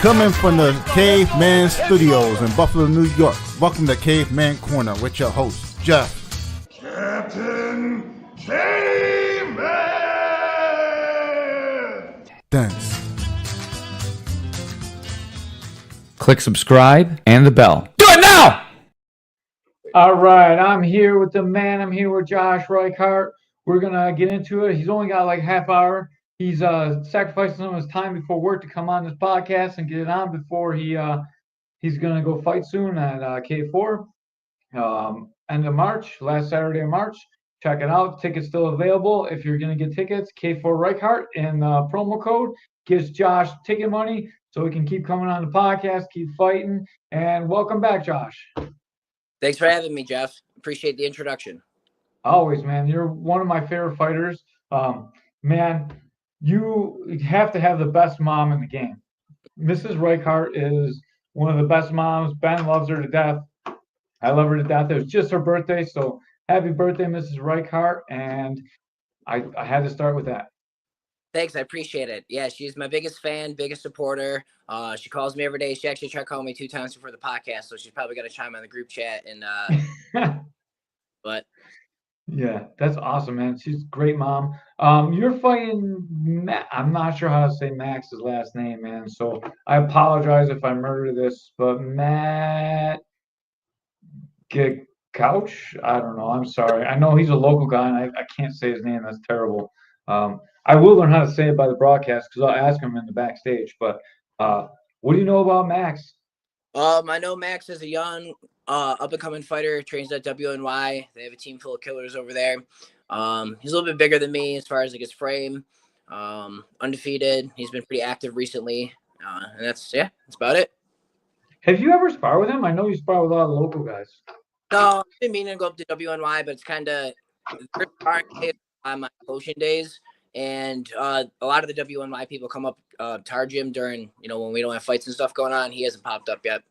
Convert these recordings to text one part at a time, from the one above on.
Coming from the Caveman Studios in Buffalo, New York. Welcome to Caveman Corner with your host, Jeff. Captain Caveman! Thanks. Click subscribe and the bell. Do it now! All right, I'm here with the man. I'm here with Josh Reichardt. We're going to get into it. He's only got like half hour. He's sacrificing some of his time before work to come on this podcast and get it on before he's going to go fight soon at K4. End of March, last Saturday of March. Check it out. Tickets still available. If you're going to get tickets, K4 Reichardt and promo code gives Josh ticket money so we can keep coming on the podcast, keep fighting. And welcome back, Josh. Thanks for having me, Jeff. Appreciate the introduction. Always, man. You're one of my favorite fighters. Man, you have to have the best mom in the game. Mrs. Reichardt is one of the best moms. Ben loves her to death. I love her to death. It was just her birthday, so happy birthday, Mrs. Reichardt. And I had to start with that. Thanks, I appreciate it. Yeah, she's my biggest fan, biggest supporter. She calls me every day. She actually tried calling me 2 times before the podcast, so she's probably going to chime on the group chat. But yeah, that's awesome, man. She's a great mom. You're fighting I'm not sure how to say Max's last name, man. So I apologize if I murder this, but Matt Couch? I don't know. I'm sorry. I know he's a local guy, and I can't say his name. That's terrible. I will learn how to say it by the broadcast because I'll ask him in the backstage. But what do you know about Max? I know Max is a young, up-and-coming fighter, trains at WNY. They have a team full of killers over there. He's a little bit bigger than me as far as like his frame. Undefeated. He's been pretty active recently. And that's about it. Have you ever sparred with him? I know you spar with a lot of local guys. No, I've been meaning to go up to WNY, but it's kind of on my potion days. And a lot of the WNY people come up to our gym during, when we don't have fights and stuff going on. He hasn't popped up yet.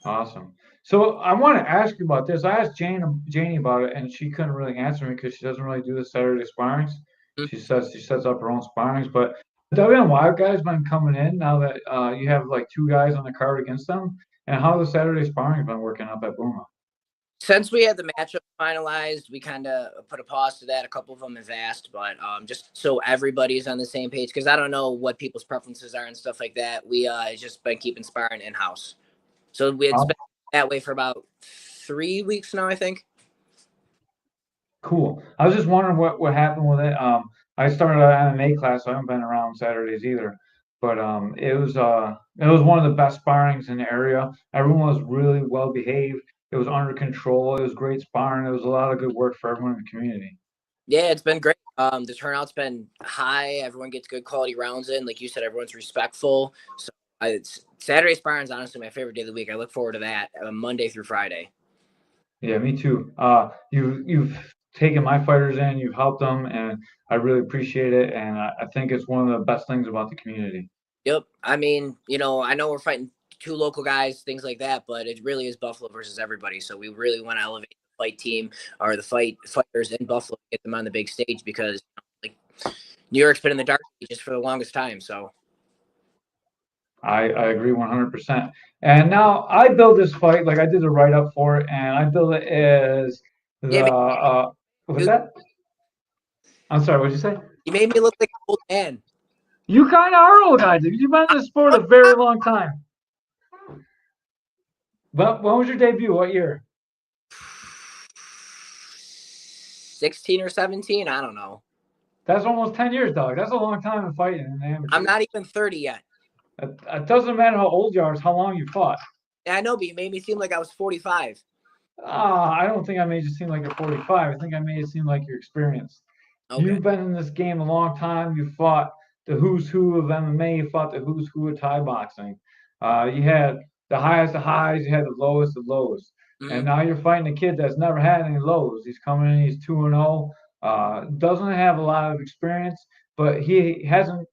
Awesome. So I want to ask you about this. I asked Janie about it, and she couldn't really answer me because she doesn't really do the Saturday sparrings. Mm-hmm. She says she sets up her own sparrings. But the WNY guys been coming in now that you have like 2 guys on the card against them. And how the Saturday sparring been working up at Boomer? Since we had the matchup finalized, we kind of put a pause to that. A couple of them have asked, but just so everybody's on the same page, because I don't know what people's preferences are and stuff like that. We just been keeping sparring in-house. So we had been that way for about 3 weeks now, I think. Cool. I was just wondering what happened with it. I started an MMA class, so I haven't been around Saturdays either. But it was one of the best sparrings in the area. Everyone was really well behaved. It was under control. It was great sparring. It was a lot of good work for everyone in the community. Yeah, it's been great. The turnout's been high. Everyone gets good quality rounds in. Like you said, everyone's respectful. So Saturday sparring is honestly my favorite day of the week. I look forward to that Monday through Friday. Yeah, me too. You've taken my fighters in. You've helped them, and I really appreciate it. And I think it's one of the best things about the community. Yep. I mean, I know we're fighting 2 local guys, things like that, but it really is Buffalo versus everybody. So we really want to elevate the fight team or the fighters in Buffalo, get them on the big stage because New York's been in the dark ages for the longest time. So I agree 100%. And now I build this fight like I did the write up for it, and I build it as what's that? I'm sorry, what did you say? You made me look like an old man. You kind of are old guys. You've been in the sport a very long time. But when was your debut? What year? 16 or 17? I don't know. That's almost 10 years, dog. That's a long time in fighting in the amateur. I'm not even 30 yet. It doesn't matter how old you are, it's how long you fought. Yeah, I know, but you made me seem like I was 45. I don't think I made you seem like you're 45. I think I made it seem like you're experienced. Okay. You've been in this game a long time. You fought the who's who of MMA. You fought the who's who of Thai boxing. You had the highest of highs. You had the lowest of lows. Mm-hmm. And now you're fighting a kid that's never had any lows. He's coming in. He's 2-0. Doesn't have a lot of experience, but he hasn't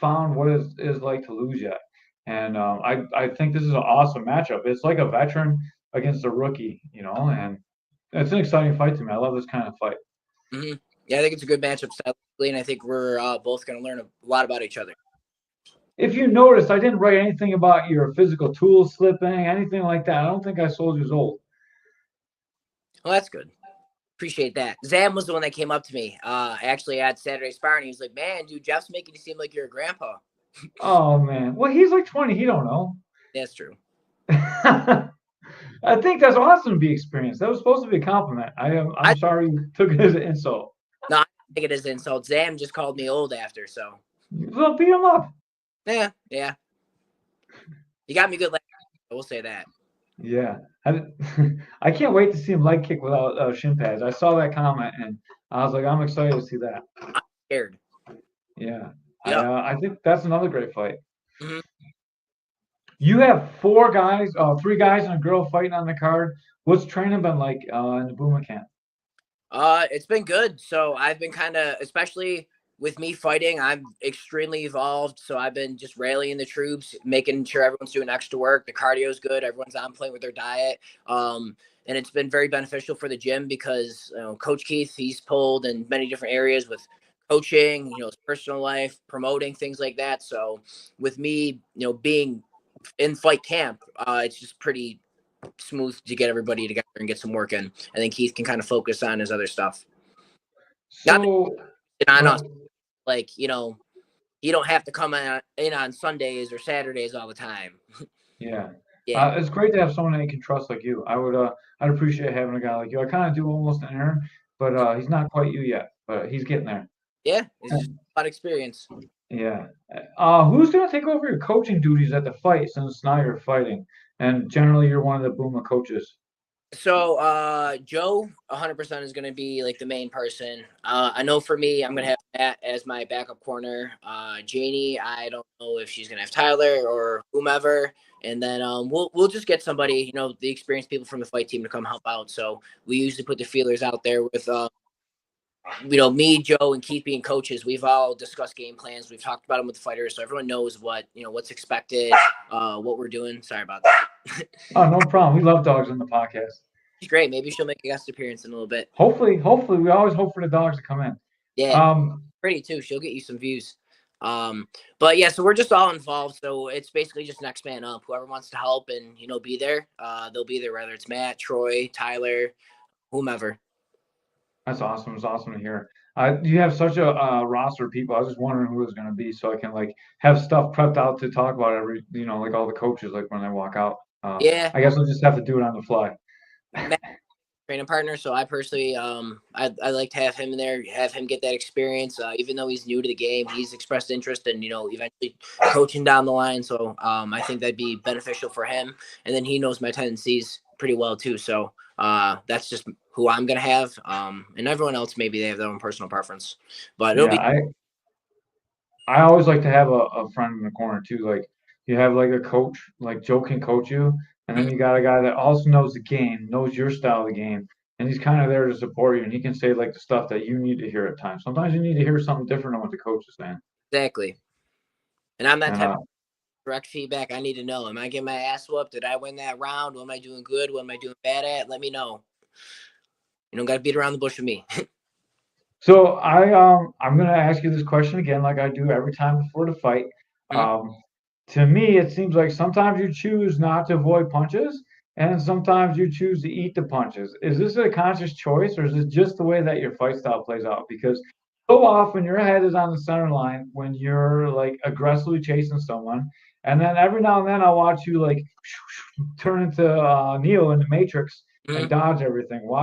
found what it is like to lose yet. And I think this is an awesome matchup. It's like a veteran against a rookie, and it's an exciting fight to me. I love this kind of fight. Mm-hmm. Yeah, I think it's a good matchup stylistically, and I think we're both going to learn a lot about each other. if you noticed, I didn't write anything about your physical tools slipping, anything like that. I don't think I sold you old. Well, that's good. Appreciate that. Zam was the one that came up to me actually at Saturday Sparring. He was like, man, dude, Jeff's making you seem like you're a grandpa. Oh, man. Well, he's like 20. He don't know. That's true. I think that's awesome to be experienced. That was supposed to be a compliment. I'm sorry you took it as an insult. No, I take it as an insult. Zam just called me old after, so. Well, beat him up. Yeah. You got me good last time, we'll say that. Yeah. I can't wait to see him leg kick without shin pads. I saw that comment and I was like, I'm excited to see that. I'm scared. Yeah. Yep. I think that's another great fight. Mm-hmm. You have 3 guys and a girl fighting on the card. What's training been like in the Boomer camp? It's been good. So I've been kind of, especially with me fighting, I'm extremely evolved. So I've been just rallying the troops, making sure everyone's doing extra work. The cardio's good. Everyone's on point with their diet. And it's been very beneficial for the gym because Coach Keith, he's pulled in many different areas with coaching, his personal life, promoting things like that. So with me, being in fight camp, it's just pretty smooth to get everybody together and get some work in. And then Keith can kind of focus on his other stuff. So, on us, like, you don't have to come in on Sundays or Saturdays all the time. Yeah. It's great to have someone that you can trust like you. I'd appreciate having a guy like you. I kind of do almost an Aaron, but he's not quite you yet, but he's getting there. Yeah, it's just a lot of experience. Yeah. Who's going to take over your coaching duties at the fight since now you're fighting? And generally, you're one of the Boomer coaches. So Joe 100% is going to be like the main person. I know for me, I'm going to have Matt as my backup corner. Janie, I don't know if she's going to have Tyler or whomever. And then we'll just get somebody, the experienced people from the fight team to come help out. So we usually put the feelers out there with me, Joe, and Keith being coaches. We've all discussed game plans. We've talked about them with the fighters, so everyone knows what's expected, what we're doing. Sorry about that. Oh, no problem. We love dogs on the podcast. She's great. Maybe she'll make a guest appearance in a little bit. Hopefully, we always hope for the dogs to come in. Yeah, pretty too. She'll get you some views. But yeah, so we're just all involved. So it's basically just next man up. Whoever wants to help and be there, they'll be there. Whether it's Matt, Troy, Tyler, whomever. That's awesome. It's awesome to hear. You have such a roster of people. I was just wondering who it was going to be, so I can have stuff prepped out to talk about every, like all the coaches, like when they walk out. Yeah. I guess I'll just have to do it on the fly. Matt, training partner. So I personally, I like to have him in there, have him get that experience. Even though he's new to the game, he's expressed interest in, eventually coaching down the line. So I think that'd be beneficial for him. And then he knows my tendencies pretty well too. So that's just who I'm going to have. And everyone else, maybe they have their own personal preference, but it'll be. I always like to have a friend in the corner too. Like you have like a coach, like Joe can coach you. And then you got a guy that also knows the game, knows your style of the game, and he's kind of there to support you. And he can say like the stuff that you need to hear at times. Sometimes you need to hear something different than what the coach is saying. Exactly. And I'm that type of direct feedback. I need to know. Am I getting my ass whooped? Did I win that round? What am I doing good? What am I doing bad at? Let me know. You don't got to beat around the bush with me. So I'm going to ask you this question again, like I do every time before the fight. Mm-hmm. To me, it seems like sometimes you choose not to avoid punches, and sometimes you choose to eat the punches. Is this a conscious choice, or is it just the way that your fight style plays out? Because so often your head is on the center line when you're like aggressively chasing someone, and then every now and then I'll watch you like turn into Neo in the Matrix and dodge everything. Why?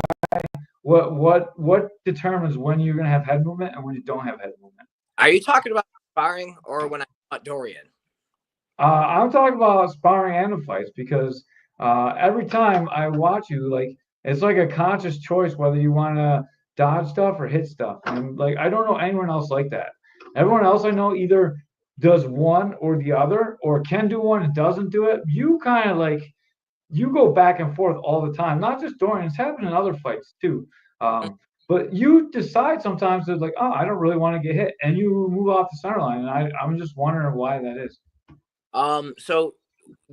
What determines when you're going to have head movement and when you don't have head movement? Are you talking about sparring or when I fought Dorian? I'm talking about sparring and the fights because every time I watch you, like it's like a conscious choice whether you want to dodge stuff or hit stuff. And like I don't know anyone else like that. Everyone else I know either does one or the other, or can do one and doesn't do it. You kind of like you go back and forth all the time. Not just Dorian; it's happened in other fights too. But you decide sometimes that like, oh, I don't really want to get hit, and you move off the center line. And I'm just wondering why that is. So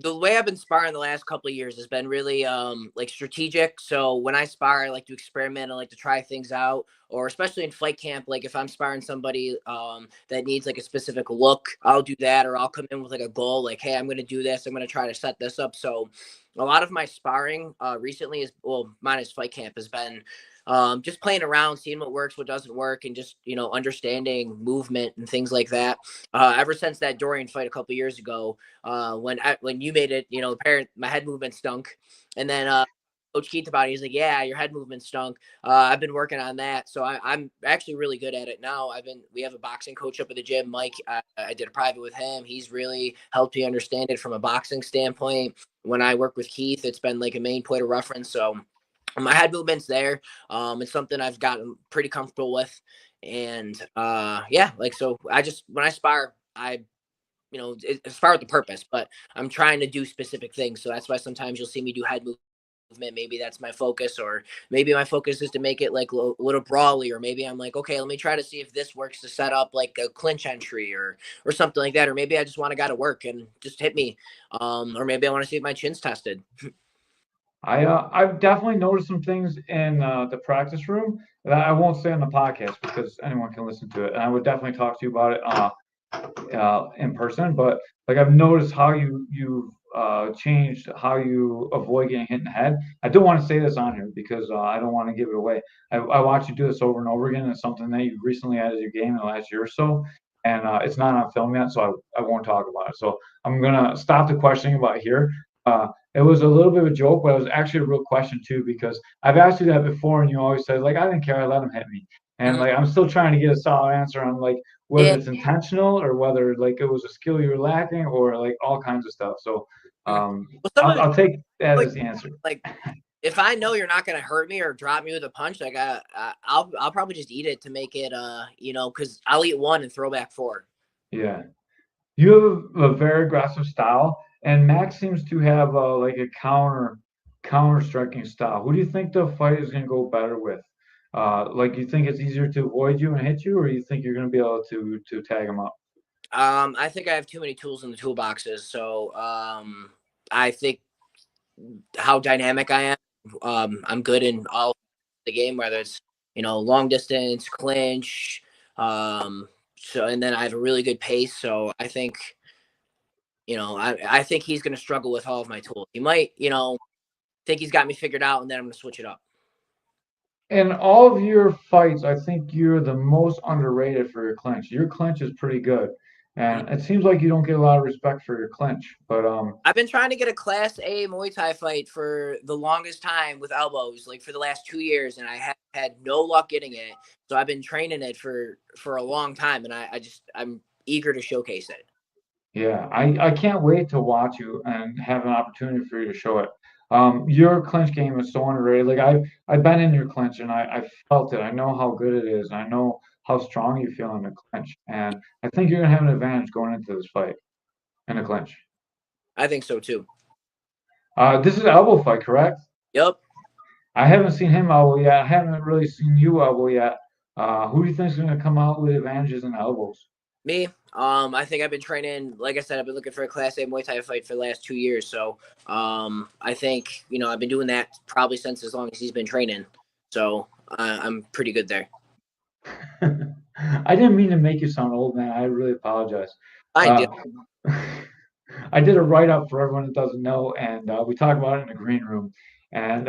the way I've been sparring the last couple of years has been really like strategic. So when I spar, I like to experiment. I like to try things out, or especially in fight camp. Like if I'm sparring somebody that needs like a specific look, I'll do that, or I'll come in with like a goal. Like, hey, I'm going to do this. I'm going to try to set this up. So a lot of my sparring recently is, well, minus fight camp, has been just playing around, seeing what works, what doesn't work, and just, you know, understanding movement and things like that. Ever since that Dorian fight a couple years ago, when you made it, you know, my head movement stunk, and then Coach Keith about it, he's like, yeah, your head movement stunk. I've been working on that, so I'm actually really good at it now. We have a boxing coach up at the gym, Mike. I did a private with him. He's really helped me understand it from a boxing standpoint. When I work with Keith, it's been like a main point of reference. So my head movement's there. It's something I've gotten pretty comfortable with, and yeah, like, so when I spar, you know, it's spar with the purpose, but I'm trying to do specific things. So that's why sometimes you'll see me do head movement. Maybe that's my focus, or maybe my focus is to make it like a little brawly, or maybe I'm like, okay, let me try to see if this works to set up like a clinch entry or something like that, or maybe I just want a guy to work and just hit me, or maybe I want to see if my chin's tested. I've definitely noticed some things in the practice room that I won't say on the podcast because anyone can listen to it, and I would definitely talk to you about it in person. But like I've noticed how you've changed how you avoid getting hit in the head. I don't want to say this on here because I don't want to give it away. I watch you do this over and over again. It's something that you recently added to your game in the last year or so, and it's not on film yet, so I won't talk about it. So I'm gonna stop the questioning about it here. It was a little bit of a joke, but it was actually a real question too, because I've asked you that before, and you always said like, I didn't care, I let him hit me, and like I'm still trying to get a solid answer on like whether Yeah. it's intentional or whether like it was a skill you were lacking or like all kinds of stuff. So Well, I'll take that like, as the answer. like if I know you're not gonna hurt me or drop me with a punch, like I'll probably just eat it to make it you know, because I'll eat one and throw back four. Yeah, you have a very aggressive style, and Max seems to have like a counter striking style. Who do you think the fight is going to go better with? Like, you think it's easier to avoid you and hit you, or you think you're going to be able to tag him up? I think I have too many tools in the toolboxes, so I think how dynamic I am. I'm good in all the game, whether it's, you know, long distance, clinch. So, and then I have a really good pace. So I think, you know, I think he's going to struggle with all of my tools. He might, you know, think he's got me figured out, and then I'm going to switch it up. In all of your fights, I think you're the most underrated for your clinch. Your clinch is pretty good, and it seems like you don't get a lot of respect for your clinch. But I've been trying to get a Class A Muay Thai fight for the longest time with elbows, like for the last 2 years, and I have had no luck getting it. So I've been training it for a long time, and I'm eager to showcase it. yeah, I can't wait to watch you and have an opportunity for you to show it. Your clinch game is so underrated. Like I've been in your clinch and I felt it. I know how good it is. I know how strong you feel in the clinch, and I think you're gonna have an advantage going into this fight in the clinch. I think so too. This is an elbow fight, correct? Yep. I haven't seen him elbow yet. I haven't really seen you elbow yet. Who do you think is gonna come out with advantages in elbows? Me. I think I've been training, like I said, I've been looking for a Class A Muay Thai fight for the last 2 years. So I think, you know, I've been doing that probably since as long as he's been training. So I'm pretty good there. I didn't mean to make you sound old, man. I really apologize. I do. I did a write up for everyone that doesn't know, and we talked about it in the green room. And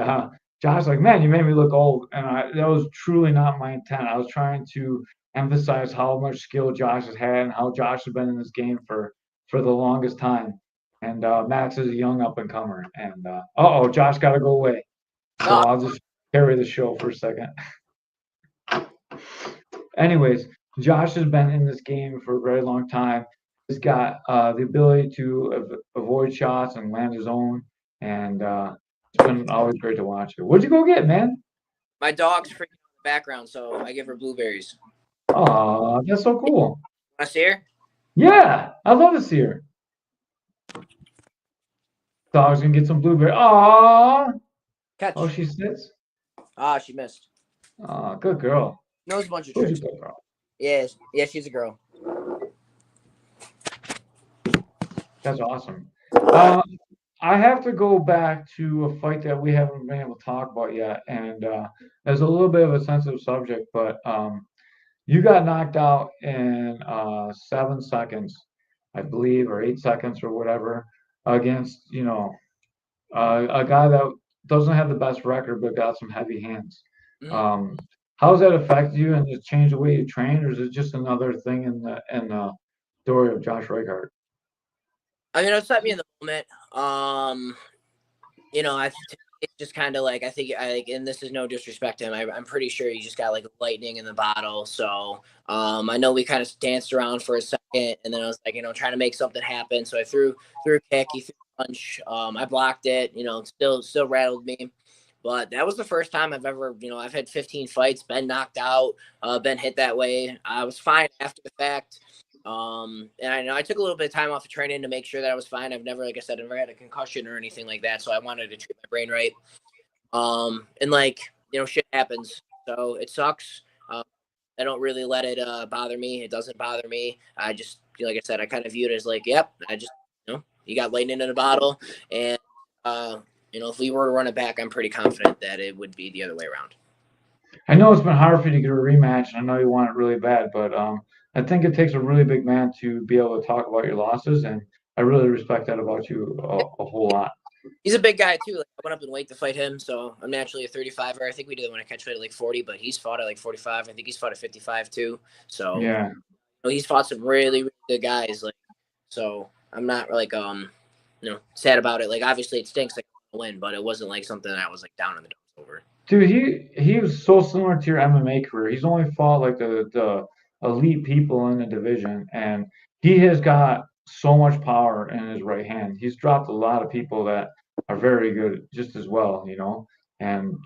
Josh's like, "Man, you made me look old," and that was truly not my intent. I was trying to emphasize how much skill Josh has had and how Josh has been in this game for the longest time. And Max is a young up and comer. And Josh got to go away, so I'll just carry the show for a second. Anyways, Josh has been in this game for a very long time. He's got the ability to avoid shots and land his own, and it's been always great to watch it. What'd you go get, man? My dog's freaking in the background, so I give her blueberries. Oh, that's so cool. Want to see her? Yeah, I love to see her. Dog's gonna get some blueberry. Aw. Catch. Oh, she sits. She missed. Oh, good girl. Knows a bunch of Who's tricks. your good girl? Yeah, she's a girl. That's awesome. I have to go back to a fight that we haven't been able to talk about yet, and it's a little bit of a sensitive subject, but you got knocked out in 7 seconds, I believe, or 8 seconds or whatever, against a guy that doesn't have the best record but got some heavy hands. Mhm. Um, how does that affect you and just change the way you train, or is it just another thing in the story of Josh Reichardt? I mean, it upset me in the moment. It's just kind of like I like, and this is no disrespect to him. I'm pretty sure he just got like lightning in the bottle. So I know we kind of danced around for a second, and then I was like, trying to make something happen. So I threw a kick, he threw a punch. I blocked it. Still rattled me. But that was the first time I've ever, I've had 15 fights, been knocked out, been hit that way. I was fine after the fact. And I know I took a little bit of time off of training to make sure that I was fine. I've never, like I said, never had a concussion or anything like that. So I wanted to treat my brain right. And like, shit happens. So it sucks. I don't really let it bother me. It doesn't bother me. I just, like I said, I kind of view it as like, yep, you got lightning in a bottle. And, if we were to run it back, I'm pretty confident that it would be the other way around. I know it's been hard for you to get a rematch, and I know you want it really bad, but I think it takes a really big man to be able to talk about your losses, and I really respect that about you a whole lot. He's a big guy too. Like, I went up in weight to fight him, so I'm naturally a 35er. I think we did when I catch weight at like 40, but he's fought at like 45. I think he's fought at 55 too. So Yeah. he's fought some really, really good guys. Like, so I'm not like sad about it. Like, obviously it stinks like to win, but it wasn't like something that I was like down in the dumps over. Dude, he was so similar to your MMA career. He's only fought like the elite people in the division, and he has got so much power in his right hand. He's dropped a lot of people that are very good just as well, and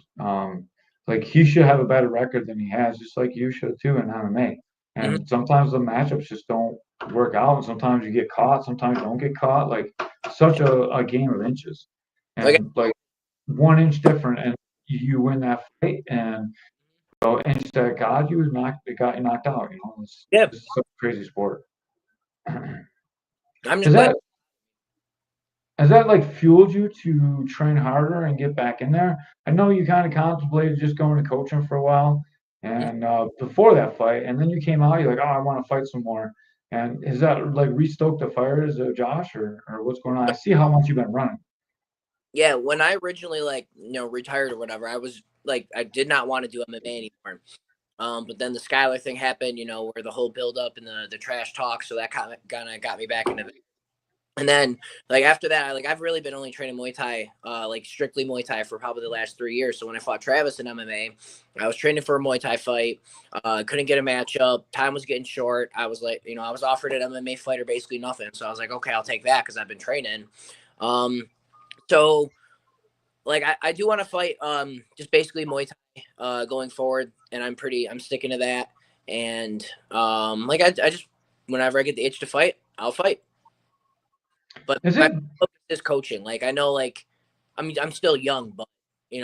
like he should have a better record than he has, just like you should too in MMA. Mm-hmm. And sometimes the matchups just don't work out, and sometimes you get caught, sometimes you don't get caught. Like such a game of inches, Like, and like 1 inch different, and you win that fight, and so inch that God, it got you knocked out. yeah, It's such a crazy sport. I'm just Has glad. that has that like fueled you to train harder and get back in there? I know you kind of contemplated just going to coaching for a while, and before that fight, and then you came out, you're like, oh, I want to fight some more. And is that like restoked the fire as a Josh, or what's going on? I see how much you've been running. Yeah, when I originally retired or whatever, I was like I did not want to do MMA anymore. But then the Skylar thing happened, where the whole build up and the trash talk, so that kind of got me back into it. And then like after that, I've really been only training Muay Thai, like strictly Muay Thai for probably the last 3 years. So when I fought Travis in MMA, I was training for a Muay Thai fight. Couldn't get a matchup. Time was getting short. I was like, I was offered an MMA fight or basically nothing. So I was like, okay, I'll take that because I've been training. So like I do want to fight just basically Muay Thai going forward, and I'm sticking to that. And like I just whenever I get the itch to fight, I'll fight. But Is my it focus is coaching. Like I know, like I'm still young, but the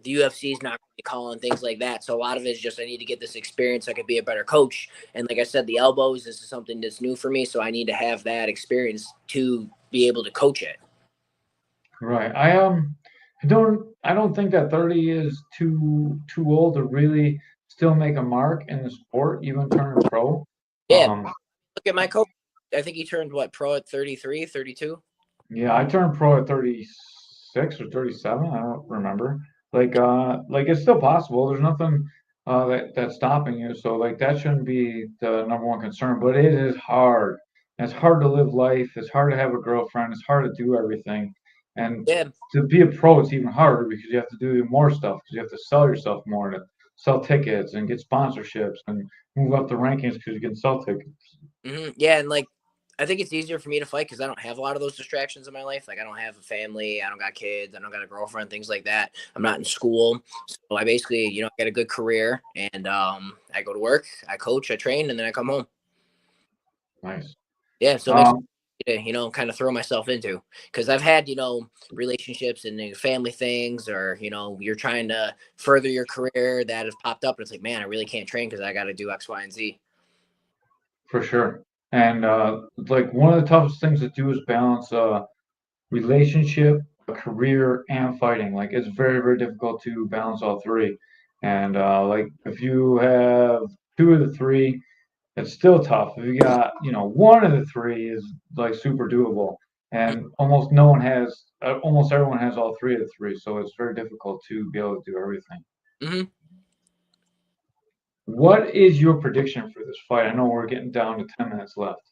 UFC is not really calling things like that. So a lot of it is just I need to get this experience. So I could be a better coach. And like I said, the elbows, this is something that's new for me. So I need to have that experience to be able to coach it. right? I don't think that 30 is too old to really still make a mark in the sport, even turning pro. Yeah. Um, Look at my coach. I think he turned pro at 33, 32. yeah, I turned pro at 36 or 37. I don't remember. Like it's still possible. There's nothing that's stopping you. So like that shouldn't be the number one concern. But it is hard. It's hard to live life. It's hard to have a girlfriend. It's hard to do everything. And Yeah. to be a pro, it's even harder because you have to do more stuff because you have to sell yourself more to sell tickets and get sponsorships and move up the rankings because you can sell tickets. Yeah, and like I think it's easier for me to fight because I don't have a lot of those distractions in my life. Like I don't have a family, I don't got kids, I don't got a girlfriend, things like that. I'm not in school, so I basically, get a good career, and I go to work, I coach, I train, and then I come home. Nice. Yeah, so it makes Um, me, kind of throw myself into because I've had, relationships and family things, or you're trying to further your career that have popped up, and it's like, man, I really can't train because I got to do X, Y, and Z. For sure. And like one of the toughest things to do is balance relationship, career, and fighting. Like it's very, very difficult to balance all three. And like if you have two of the three, it's still tough. If you got, one of the three is like super doable. And almost no one has, almost everyone has all three of the three. So it's very difficult to be able to do everything. Mm-hmm. What is your prediction for this fight? I know we're getting down to 10 minutes left.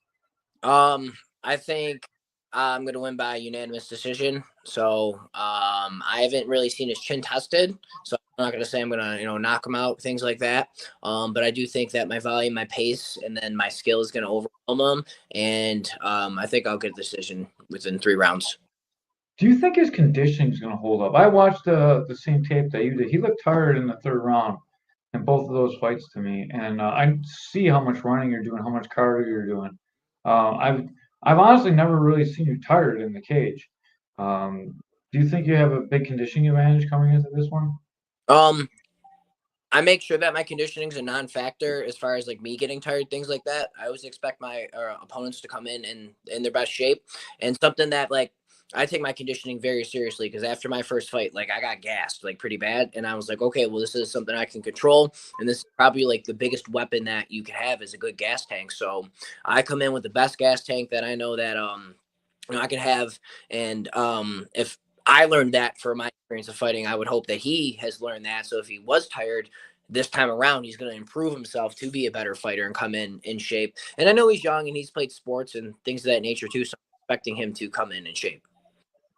I think I'm gonna win by unanimous decision. So I haven't really seen his chin tested, so I'm not gonna say I'm gonna knock him out, things like that. But I do think that my volume, my pace, and then my skill is gonna overwhelm him, and I think I'll get a decision within 3 rounds. Do you think his conditioning is going to hold up? I watched the same tape that you did. He looked tired in the third round in both of those fights to me, and I see how much running you're doing, how much cardio you're doing. I've honestly never really seen you tired in the cage. Do you think you have a big conditioning advantage coming into this one? I make sure that my conditioning is a non-factor as far as like me getting tired, things like that. I always expect my opponents to come in their best shape, and something that like I take my conditioning very seriously because after my first fight, like I got gassed like pretty bad, and I was like, okay, well this is something I can control, and this is probably like the biggest weapon that you can have is a good gas tank. So I come in with the best gas tank that I know that I can have, and if I learned that for my experience of fighting, I would hope that he has learned that. So if he was tired this time around, he's going to improve himself to be a better fighter and come in shape. And I know he's young and he's played sports and things of that nature too. So I'm expecting him to come in shape.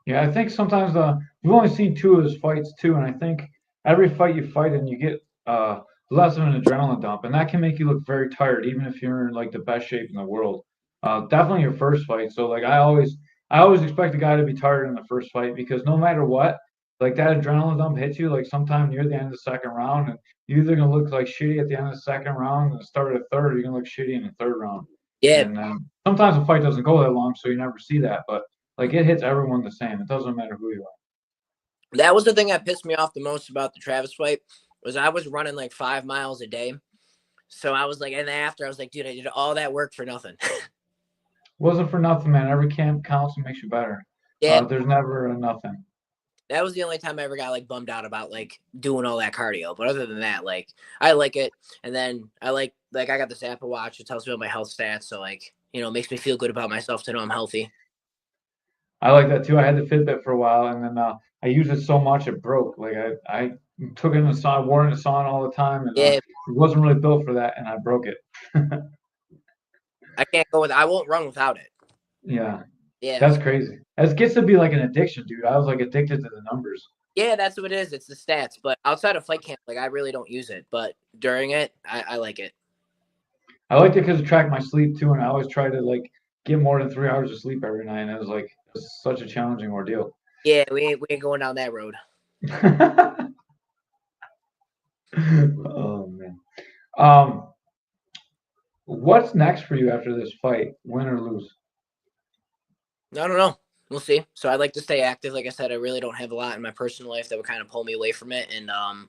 Yeah, I think sometimes we've only seen two of his fights too, and I think every fight you fight in, you get less of an adrenaline dump, and that can make you look very tired, even if you're in like the best shape in the world. Definitely your first fight. So like I always expect a guy to be tired in the first fight because no matter what, like that adrenaline dump hits you like sometime near the end of the second round, and you're either gonna look like shitty at the end of the second round and the start of the third, or you're gonna look shitty in the third round. Yeah, And sometimes the fight doesn't go that long, so you never see that, but. Like it hits everyone the same. It doesn't matter who you are. that was the thing that pissed me off the most about the Travis fight was I was running like 5 miles a day. So I was like, and after I was like, dude, I did all that work for nothing. Wasn't for nothing, man. Every camp counts and makes you better. Yeah, There's never a nothing. that was the only time I ever got like bummed out about like doing all that cardio. But other than that, like I like it. And then I like I got this Apple Watch. It tells me about my health stats. So like, it makes me feel good about myself to know I'm healthy. I like that too. I had the Fitbit for a while, and then I used it so much it broke. Like I took it in the sauna, wore it in the sauna all the time, and Yeah, it wasn't really built for that, and I broke it. I can't go with I won't run without it. Yeah, Yeah. that's crazy. It gets to be like an addiction, dude. I was like addicted to the numbers. Yeah, that's what it is. It's the stats. But outside of fight camp, like I really don't use it. But during it, I like it. I liked it because it tracked my sleep too, and I always try to like get more than 3 hours of sleep every night, and it was like it's such a challenging ordeal. Yeah, we ain't going down that road. Oh man. Um, what's next for you after this fight, win or lose? I don't know. We'll see. So I'd like to stay active. Like I said, I really don't have a lot in my personal life that would kind of pull me away from it. And I'm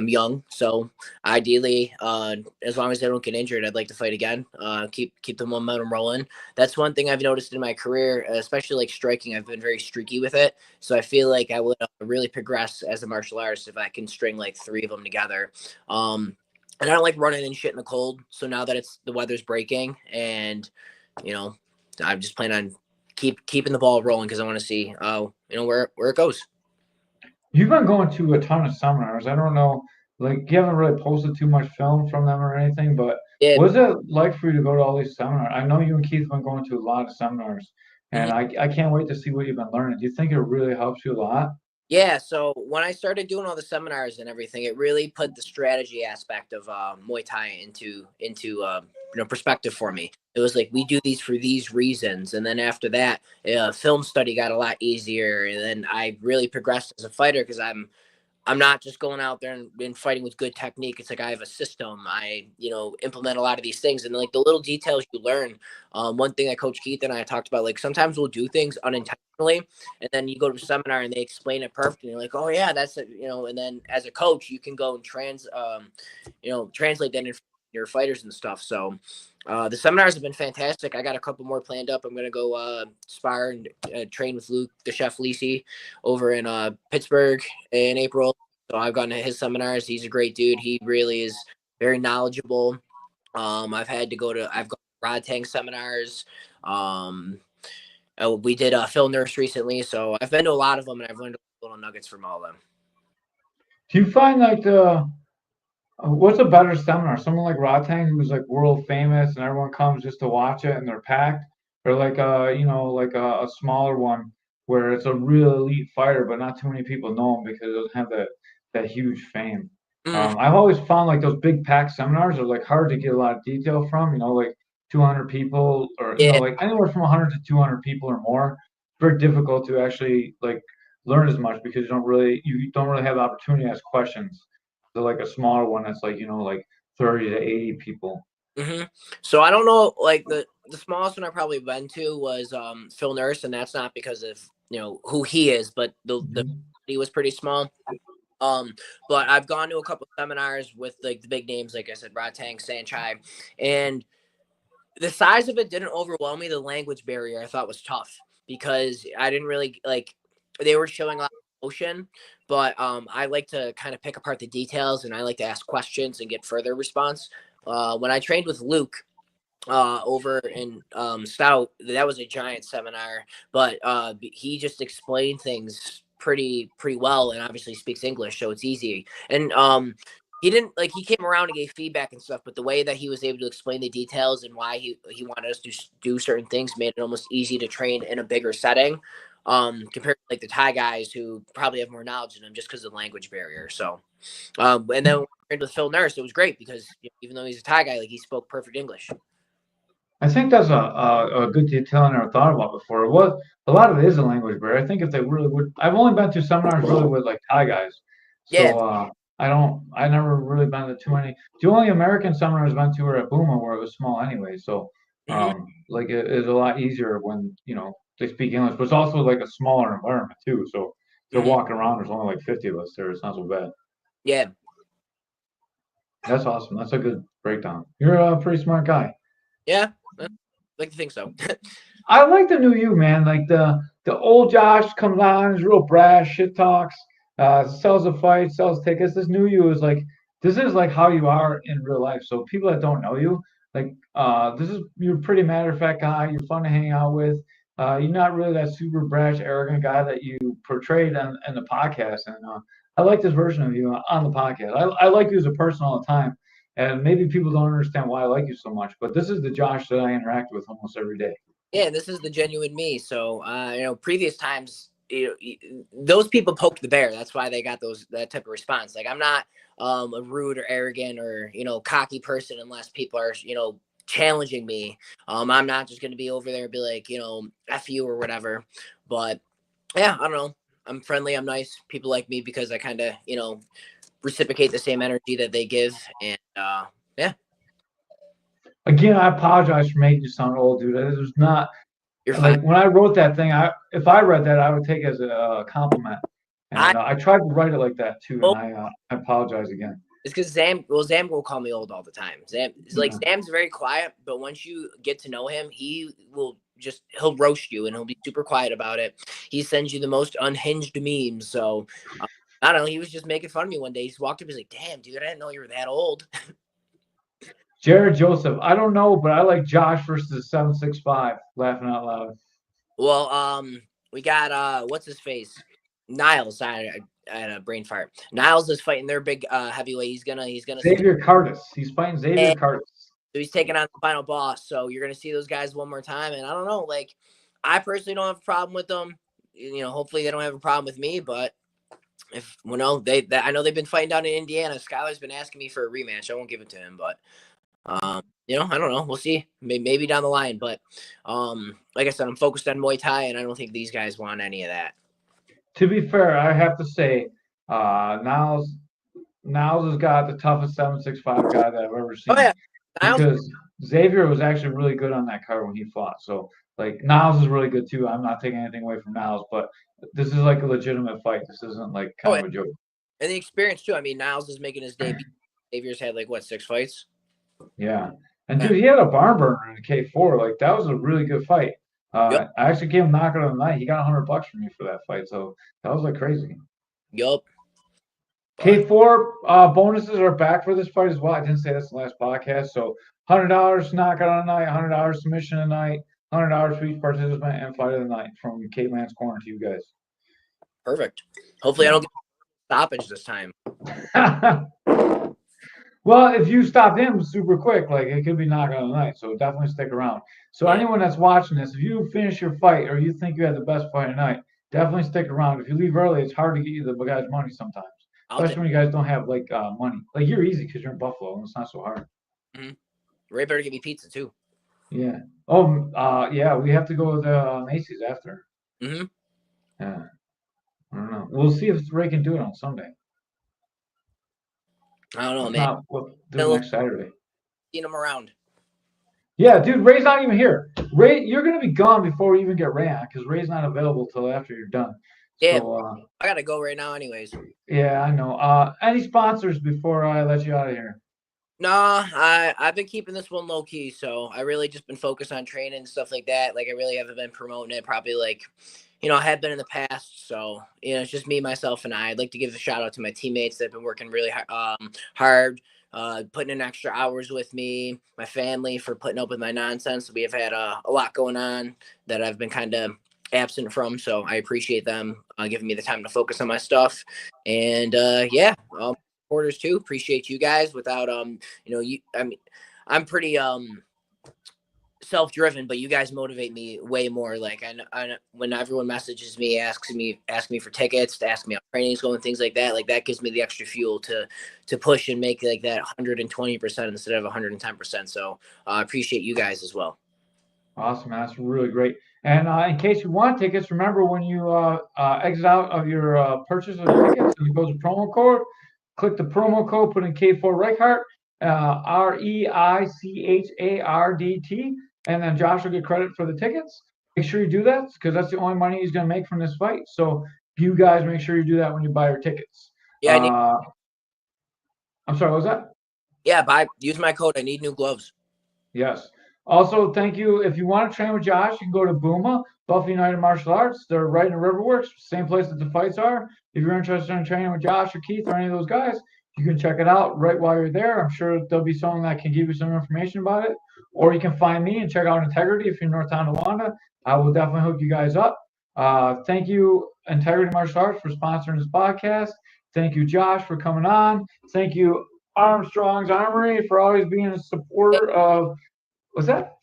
young, so ideally, as long as I don't get injured, I'd like to fight again. Keep the momentum rolling. That's one thing I've noticed in my career, especially like striking. I've been very streaky with it, so I feel like I would really progress as a martial artist if I can string like 3 of them together. And I don't like running and shit in the cold. So now that the weather's breaking, and I'm just planning on keeping the ball rolling because I want to see where it goes. You've been going to a ton of seminars. I don't know, like you haven't really posted too much film from them or anything, but Yeah. what is it like for you to go to all these seminars? I know you and Keith have been going to a lot of seminars, and I can't wait to see what you've been learning. Do you think it really helps you a lot? Yeah, so when I started doing all the seminars and everything, it really put the strategy aspect of Muay Thai into perspective for me. It was like we do these for these reasons, and then after that, film study got a lot easier, and then I really progressed as a fighter because I'm not just going out there and fighting with good technique. It's like I have a system. I, implement a lot of these things and like the little details you learn. One thing that Coach Keith and I talked about, like sometimes we'll do things unintentionally and then you go to a seminar and they explain it perfectly. And you're like, oh yeah, that's it, and then as a coach, you can go and translate that senior fighters and stuff. So the seminars have been fantastic. I got a couple more planned up. I'm going to go spar and train with Luke, the chef Lisi, over in Pittsburgh in April. So I've gone to his seminars. He's a great dude. He really is very knowledgeable. I've gone to Rod Tang seminars. We did Phil Nurse recently. So I've been to a lot of them, and I've learned little nuggets from all of them. Do you find like what's a better seminar? Someone like Rod Tang, who's like world famous and everyone comes just to watch it and they're packed, or like a smaller one where it's a real elite fighter, but not too many people know him because it doesn't have that huge fame. I've always found like those big packed seminars are like hard to get a lot of detail from. Like 200 people, or like anywhere from 100 to 200 people or more. It's very difficult to actually like learn as much because you don't really have the opportunity to ask questions. So like a smaller one that's like like 30 to 80 people. So I don't know, like the smallest one I probably went to was Phil Nurse, and that's not because of who he is, but he was pretty small. But I've gone to a couple of seminars with like the big names, like I said, Rod Tang, Sanchai, and the size of it didn't overwhelm me. The language barrier I thought was tough because I didn't really they were showing a lot of emotion, but I like to kind of pick apart the details and I like to ask questions and get further response. When I trained with Luke over in Stout, that was a giant seminar, but he just explained things pretty well and obviously speaks English, so it's easy. And he didn't he came around and gave feedback and stuff, but the way that he was able to explain the details and why he wanted us to do certain things made it almost easy to train in a bigger setting compared to like the Thai guys who probably have more knowledge than him just because of the language barrier. So and then when I trained with Phil Nurse, it was great because even though he's a Thai guy, he spoke perfect English. I think that's a good detail I never thought about before. A lot of it is a language barrier. I think if they really would, I've only been to seminars really with like Thai guys. So I never really been to too many. The only American seminars I've been to were at Buma where it was small anyway. So like it is a lot easier when they speak English, but it's also like a smaller environment too. So they're walking around. There's only like 50 of us there. It's not so bad. Yeah, that's awesome. That's a good breakdown. You're a pretty smart guy. Yeah, I like to think so. I like the new you, man. Like the old Josh comes on, is real brash, shit talks, sells a fight, sells tickets. This new you is like this is like how you are in real life. So people that don't know you, like you're a pretty matter of fact guy. You're fun to hang out with. You're not really that super brash, arrogant guy that you portrayed in the podcast. And I like this version of you on the podcast. I like you as a person all the time. And maybe people don't understand why I like you so much, but this is the Josh that I interact with almost every day. Yeah, this is the genuine me. So, previous times, those people poked the bear. That's why they got that type of response. Like I'm not a rude or arrogant or cocky person unless people are challenging me. I'm not just gonna be over there and be like F you or whatever. But yeah, I don't know. I'm friendly. I'm nice. People like me because I kind of reciprocate the same energy that they give, and yeah. Again, I apologize for making you sound old, dude. It was not. You're fine. Like when I wrote that thing, if I read that, I would take it as a compliment. And I tried to write it like that too, and I apologize again. It's because Zam will call me old all the time. Zam's very quiet, but once you get to know him, he'll roast you and he'll be super quiet about it. He sends you the most unhinged memes. So I don't know. He was just making fun of me one day. He just walked up. He's like, "Damn, dude, I didn't know you were that old." Jared Joseph, I don't know, but I like Josh versus 765. Laughing out loud. Well, we got what's his face, Niles. I had a brain fart. Niles is fighting their big heavyweight. He's gonna Xavier Curtis. He's fighting Xavier Curtis. So he's taking on the final boss. So you're gonna see those guys one more time. And I don't know, like I personally don't have a problem with them. Hopefully they don't have a problem with me. But if I know they've been fighting down in Indiana. Skylar's been asking me for a rematch. I won't give it to him, but I don't know. We'll see. Maybe down the line. But like I said, I'm focused on Muay Thai, and I don't think these guys want any of that. To be fair, I have to say, Niles has got the toughest 765 guy that I've ever seen. Oh yeah, because Xavier was actually really good on that card when he fought. So like Niles is really good too. I'm not taking anything away from Niles, but this is like a legitimate fight. This isn't like kind of a joke. And the experience too. I mean, Niles is making his debut. Xavier's had like 6 fights? Yeah. And dude, he had a barn burner in the K4. Like that was a really good fight. Yep. I actually gave him knockout of the night. He got $100 from me for that fight. So that was like crazy. Yup. K4 bonuses are back for this fight as well. I didn't say this in the last podcast. So $100 knockout on the night, $100 submission of the night, $100 for each participant, and fight of the night from Caveman's Corner to you guys. Perfect. Hopefully I don't get stoppage this time. Well, if you stop him super quick, like it could be knockout of the night. So definitely stick around. So anyone that's watching this, if you finish your fight or you think you had the best fight of the night, definitely stick around. If you leave early, it's hard to get you the guy's money sometimes. Especially when you guys don't have like money. Like you're easy because you're in Buffalo and it's not so hard. Mm-hmm. Ray better give me pizza too. Yeah. Oh, yeah. We have to go to Macy's after. Mm-hmm. Yeah. I don't know. We'll see if Ray can do it on Sunday. I don't know, if man. Not, we'll do it next Saturday. Seeing him around. Yeah, dude. Ray's not even here. Ray, you're gonna be gone before we even get Ray on because Ray's not available till after you're done. Yeah. So, I gotta go right now, anyways. Yeah, I know. Any sponsors before I let you out of here? Nah, I've been keeping this one low key, so I really just been focused on training and stuff like that. Like I really haven't been promoting it. Probably like, I have been in the past. So it's just me, myself, and I. I'd like to give a shout out to my teammates that've been working really hard, putting in extra hours with me. My family for putting up with my nonsense. We have had a lot going on that I've been kind of absent from, so I appreciate them giving me the time to focus on my stuff. And supporters too, appreciate you guys. Without I'm pretty self-driven, but you guys motivate me way more. Like I when everyone messages me, asks me for tickets, to ask me how training's going, things like that gives me the extra fuel to push and make like that 120% instead of 110%. So I appreciate you guys as well. Awesome, man. That's really great. And in case you want tickets, remember when you exit out of your purchase of the tickets and you go to promo code, click the promo code, put in K4 Reichardt, REICHARDT, and then Josh will get credit for the tickets. Make sure you do that because that's the only money he's going to make from this fight. So you guys make sure you do that when you buy your tickets. Yeah, I'm sorry, what was that? Yeah, use my code. I need new gloves. Yes. Also, thank you. If you want to train with Josh, you can go to Booma, Buffalo United Martial Arts. They're right in Riverworks, same place that the fights are. If you're interested in training with Josh or Keith or any of those guys, you can check it out right while you're there. I'm sure there'll be someone that can give you some information about it. Or you can find me and check out Integrity if you're in Northtown, Rwanda. I will definitely hook you guys up. Thank you, Integrity Martial Arts, for sponsoring this podcast. Thank you, Josh, for coming on. Thank you, Armstrong's Armory, for always being a supporter of. What's that?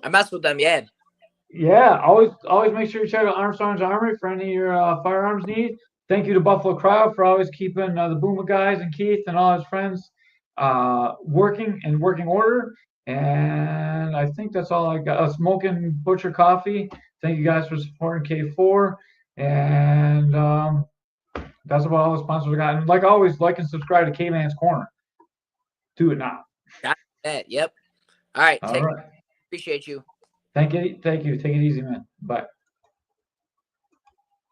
I mess with them, yeah. Yeah, always make sure you check out Armstrong's Armory for any of your firearms needs. Thank you to Buffalo Crowd for always keeping the Boomer guys and Keith and all his friends working in working order. And I think that's all I got. Smoking Butcher Coffee. Thank you guys for supporting K4. And that's about all the sponsors we got. And like always, like and subscribe to Caveman's Corner. Do it now. Got that. Yep. All right. Appreciate you. Thank you. Take it easy, man. Bye.